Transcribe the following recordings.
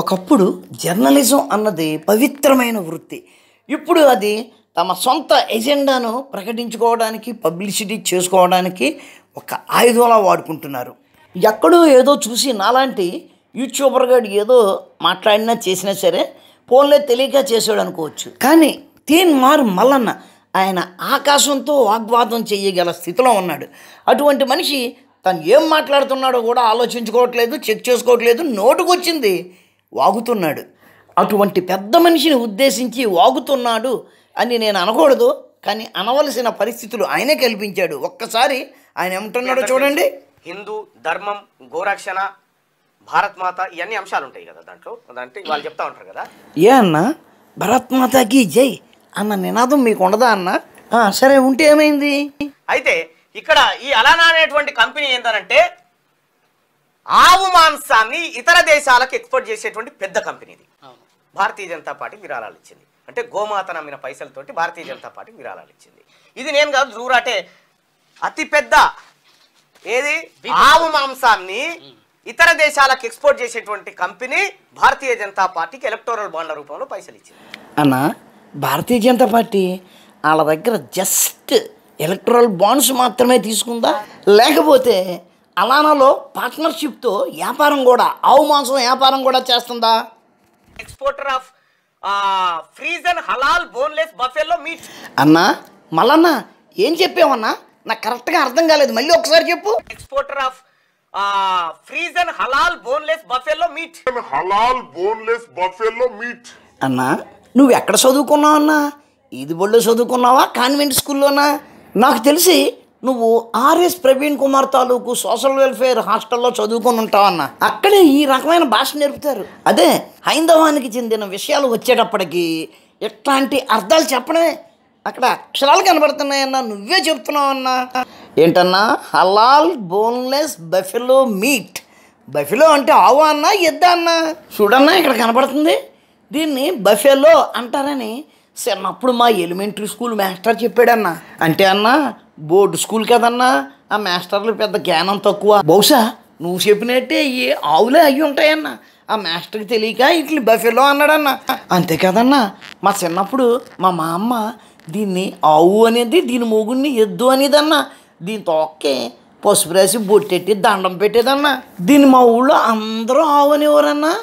ఒకప్పుడు జర్నలిజం అన్నది పవిత్రమైన వృత్తి. ఇప్పుడు అది తమ సొంత ఎజెండాను ప్రకటించుకోవడానికి, పబ్లిసిటీ చేసుకోవడానికి ఒక ఆయుధంలా వాడుకుంటున్నారు. ఎక్కడో ఏదో చూసి నాలాంటి యూట్యూబర్ గాడు ఏదో మాట్లాడినా చేసినా సరే ఫోన్లే తెలియక చేసాడు అనుకోవచ్చు. కానీ తీన్మార్ మల్లన్న ఆయన ఆకాశంతో వాగ్వాదం చేయగల స్థితిలో ఉన్నాడు. అటువంటి మనిషి తను ఏం మాట్లాడుతున్నాడో కూడా ఆలోచించుకోవట్లేదు, చెక్ చేసుకోవట్లేదు, నోటుకొచ్చింది వాగుతున్నాడు. అటువంటి పెద్ద మనిషిని ఉద్దేశించి వాగుతున్నాడు అని నేను అనకూడదు, కానీ అనవలసిన పరిస్థితులు ఆయనే కల్పించాడు. ఒక్కసారి ఆయన ఏమంటున్నాడో చూడండి. హిందూ ధర్మం, గోరక్షణ, భారత్ మాత ఇవన్నీ అంశాలు ఉంటాయి కదా దాంట్లో. అంటే వాళ్ళు చెప్తా ఉంటారు కదా, ఏ అన్న భారత్ మాతాకి జై అన్న నినాదం మీకు ఉండదా అన్న? సరే ఉంటే ఏమైంది? అయితే ఇక్కడ ఈ అలానా అనేటువంటి కంపెనీ ఏంటంటే ఆవు మాంసాన్ని ఇతర దేశాలకు ఎక్స్పోర్ట్ చేసేటువంటి పెద్ద కంపెనీ ఇది. భారతీయ జనతా పార్టీ విరాళాలు ఇచ్చింది. అంటే గోమాత నమ్మిన పైసలతోటి భారతీయ జనతా పార్టీ విరాళాలు ఇచ్చింది. ఇది నేను కాదు, జూరాటే అతిపెద్ద ఏది ఆవు మాంసాన్ని ఇతర దేశాలకు ఎక్స్పోర్ట్ చేసేటువంటి కంపెనీ భారతీయ జనతా పార్టీకి ఎలక్టోరల్ బాండ్ల రూపంలో పైసలు ఇచ్చింది. అన్న భారతీయ జనతా పార్టీ వాళ్ళ దగ్గర జస్ట్ ఎలక్టోరల్ బాండ్స్ మాత్రమే తీసుకుందా, లేకపోతే అలానాలో పార్ట్నర్షిప్తో వ్యాపారం కూడా, ఆవు మాంసం వ్యాపారం కూడా చేస్తుందా? Exporter of frozen halal boneless buffalo meat. అన్న మల్లన్న ఏం చెప్పావన్నా? నాకు కరెక్ట్గా అర్థం కాలేదు, మళ్ళీ ఒకసారి చెప్పు. Exporter of frozen halal boneless buffalo meat. Halal boneless buffalo meat. అన్న నువ్వు ఎక్కడ చదువుకున్నావు అన్నా? ఇది బొళ్ళు చదువుకున్నావా, కాన్వెంట్ స్కూల్లోనా? నాకు తెలిసి నువ్వు ఆర్ఎస్ ప్రవీణ్ కుమార్ తాలూకు సోషల్ వెల్ఫేర్ హాస్టల్లో చదువుకొని ఉంటావన్న. అక్కడే ఈ రకమైన భాష నేర్పుతారు. అదే హైందవానికి చెందిన విషయాలు వచ్చేటప్పటికి ఎట్లాంటి అర్థాలు చెప్పడమే, అక్కడ అక్షరాలు కనబడుతున్నాయన్నా, నువ్వే చెప్తున్నావు అన్నా. ఏంటన్నా? హలాల్ బోన్లెస్ బఫెలో మీట్. బఫెలో అంటే ఆవు అన్నా, ఎద్దా అన్నా? చూడన్నా ఇక్కడ కనబడుతుంది. దీన్ని బఫెలో అంటారని చిన్నప్పుడు మా ఎలిమెంటరీ స్కూల్ మాస్టర్ చెప్పాడన్నా. అంటే అన్నా బోర్డు స్కూల్ కదన్నా, ఆ మాస్టర్లు పెద్ద జ్ఞానం తక్కువ. బహుశా నువ్వు చెప్పినట్టే ఈ ఆవులే అయ్యి ఉంటాయన్నా. ఆ మాస్టర్కి తెలియక ఇట్లా బఫెలో అన్నాడన్నా. అంతే కదన్నా, మా చిన్నప్పుడు మా అమ్మ దీన్ని ఆవు అనేది, దీని మొగుడిని ఎద్దు అనేదన్నా. దీని తోక్కే పసుపు రాసి బొట్టెట్టి దండం పెట్టేదన్నా. దీన్ని మా ఊళ్ళో అందరూ ఆవు అనేవారన్నా.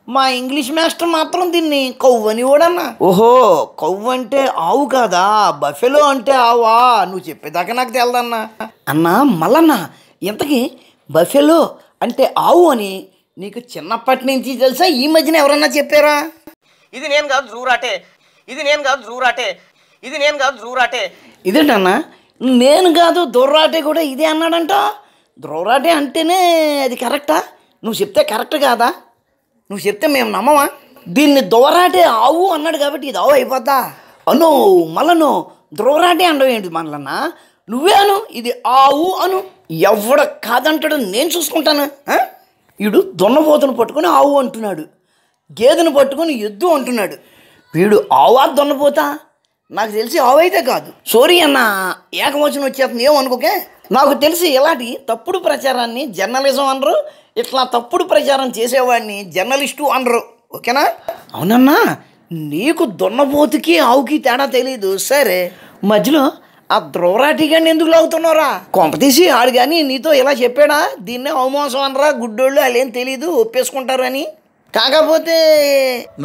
మా ఇంగ్లీష్ మాస్టర్ మాత్రం దీన్ని కవ్వు అనేవాడన్నా. ఓహో, కవ్వు అంటే ఆవు కాదా, బఫెలో అంటే ఆవా? నువ్వు చెప్పేదాకా నాకు తెలదన్నా. అన్నా మల్లన్న, ఇంతకీ బఫెలో అంటే ఆవు అని నీకు చిన్నప్పటి నుంచి తెలుసా, ఈ మధ్యన ఎవరన్నా చెప్పారా? ఇది నేను కాదు, జూరాటే. ఇది నేను కాదు, జూరాటే. ఇది నేను కాదు, జూరాటే. ఇదేంటన్నా? నేను కాదు, దొర్రాటే కూడా ఇదే అన్నాడంట. దొర్రాటే అంటేనే అది కరెక్టా? నువ్వు చెప్తే కరెక్ట్ కాదా? నువ్వు చెప్తే మేము నమ్మవా? దీన్ని దొరాటే ఆవు అన్నాడు కాబట్టి ఇది ఆవు అయిపోద్దా? అను మళ్ళను ద్రోరాటే అండవు ఏంటి మళ్ళన్నా? నువ్వే అను, ఇది ఆవు అను. ఎవడ కాదంటాడు, నేను చూసుకుంటాను. వీడు దొన్నపోతును పట్టుకొని ఆవు అంటున్నాడు, గేదెను పట్టుకొని ఎద్దు అంటున్నాడు. వీడు ఆవా దొన్నపోతా? నాకు తెలిసి ఆవు అయితే కాదు. సోరీ అన్న, ఏకవచనం వచ్చేస్తుంది, ఏమనుకోకే. నాకు తెలిసి ఇలాంటి తప్పుడు ప్రచారాన్ని జర్నలిజం అనరు, ఇట్లా తప్పుడు ప్రచారం చేసేవాడిని జర్నలిస్టు అనరు. ఓకేనా? అవునన్నా, నీకు దున్నపోతుకి ఆవుకి తేడా తెలీదు. సరే, మధ్యలో ఆ ద్రోరాటిగాన్ని ఎందుకు లాగుతున్నారా? కొంపతీసి ఆడు కానీ నీతో ఇలా చెప్పాడా, దీన్నే అవమాసం అనరా, గుడ్డోళ్ళు వాళ్ళు ఏం తెలీదు, ఒప్పేసుకుంటారు అని? కాకపోతే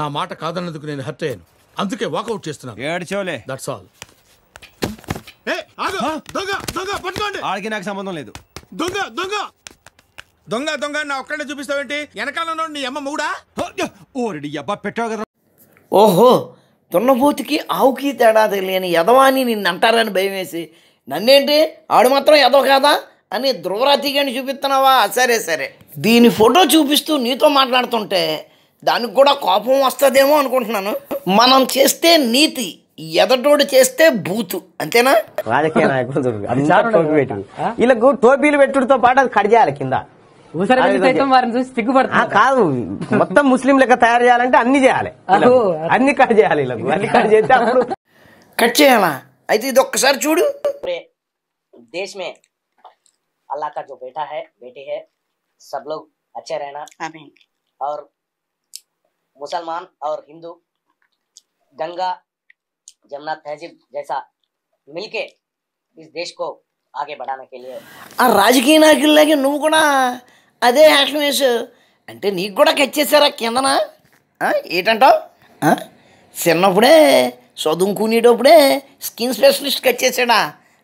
నా మాట కాదన్నందుకు నేను హర్ట్ అయ్యాను, అందుకే వాకౌట్ చేస్తున్నాను. ఏడ్చోలే, దట్స్ ఆల్. దొంగ దొంగ పట్టుకోండి. ఆడికి నాకు సంబంధం లేదు. దొంగ దొంగ దొంగ దొంగ నా ఒక్కడే చూపిస్తావేంటి? వెనకాల నీ అమ్మ మూడా? ఓరెడి అబ్బా పెట్టావు కదా. ఓహో, దున్నపోతుకి ఆవుకి తేడా తెలియని ఎదవాని నిన్ను అంటారని భయం వేసి నన్నేంటి ఆడు మాత్రం ఎదవ కాదా అని ధ్రువరాతిగాని చూపిస్తున్నావా? సరే సరే, దీని ఫోటో చూపిస్తూ నీతో మాట్లాడుతుంటే దానికి కూడా కోపం వస్తుందేమో అనుకుంటున్నాను. మనం చేస్తే నీతి, ఎదటోడు చేస్తే బూతు, అంతేనా? రాజకీయ నాయకులు వీళ్ళకు టోపీలు పెట్టుడితో పాటు అది కట్ చేయాలి కింద. కాదు, మొత్తం ముస్లిం లెక్క తయారు చేయాలంటే అన్ని చేయాలి, అన్ని కట్ చేయాలి. వీళ్ళకు అన్ని కట్ చేస్తే అప్పుడు కట్ చేయాలా? అయితే ఇది ఒక్కసారి చూడు. देश में अल्लाह का जो बेटा है, बेटी है, सब लोग अच्छे रहना और मुसलमान और हिंदू गंगा जमुना तहजीब जैसा मिलके इस देश को आगे बढ़ाने के लिए ఆ రాజకీయ నాయకుల్లాగే నువ్వు కూడా అదే యాక్షన్ వేసావు అంటే నీకు కూడా కచ్చేసారా కిందన ఏంటంటావు చిన్నప్పుడే చదువుకునేటప్పుడే స్కిన్ స్పెషలిస్ట్ కచ్చేసాడా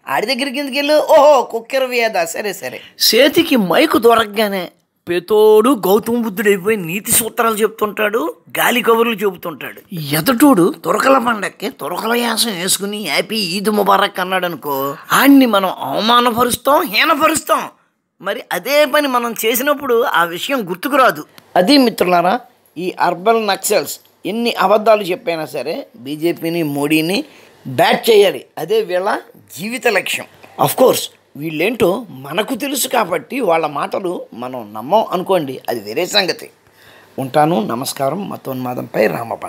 ఆడి దగ్గరికి కిందకి వెళ్ళు ఓహో కుక్కర వ్యాధ సరే సరే చేతికి మైకు దొరకగానే పెతోడు గౌతమ బుద్ధుడైపోయి నీతి సూత్రాలు చెప్తుంటాడు గాలి కబుర్లు చెబుతుంటాడు ఎదటోడు తురకల పండక్కి తురకల యాసం వేసుకుని హ్యాపీ ఈద్ ముబారక్ అన్నాడు అనుకో ఆడిని మనం అవమానపరుస్తాం హీనపరుస్తాం మరి అదే పని మనం చేసినప్పుడు ఆ విషయం గుర్తుకురాదు అది మిత్రులారా ఈ అర్బన్ నక్సల్స్ ఎన్ని అబద్ధాలు చెప్పైనా సరే బీజేపీని మోడీని బ్యాట్ చేయాలి అదే వీళ్ళ జీవిత లక్ష్యం కోర్స్ వీళ్ళేంటో మనకు తెలుసు కాబట్టి వాళ్ళ మాటలు మనం నమ్మం అనుకోండి అది వేరే సంగతి ఉంటాను నమస్కారం మతోన్మాదంపై రామబాణం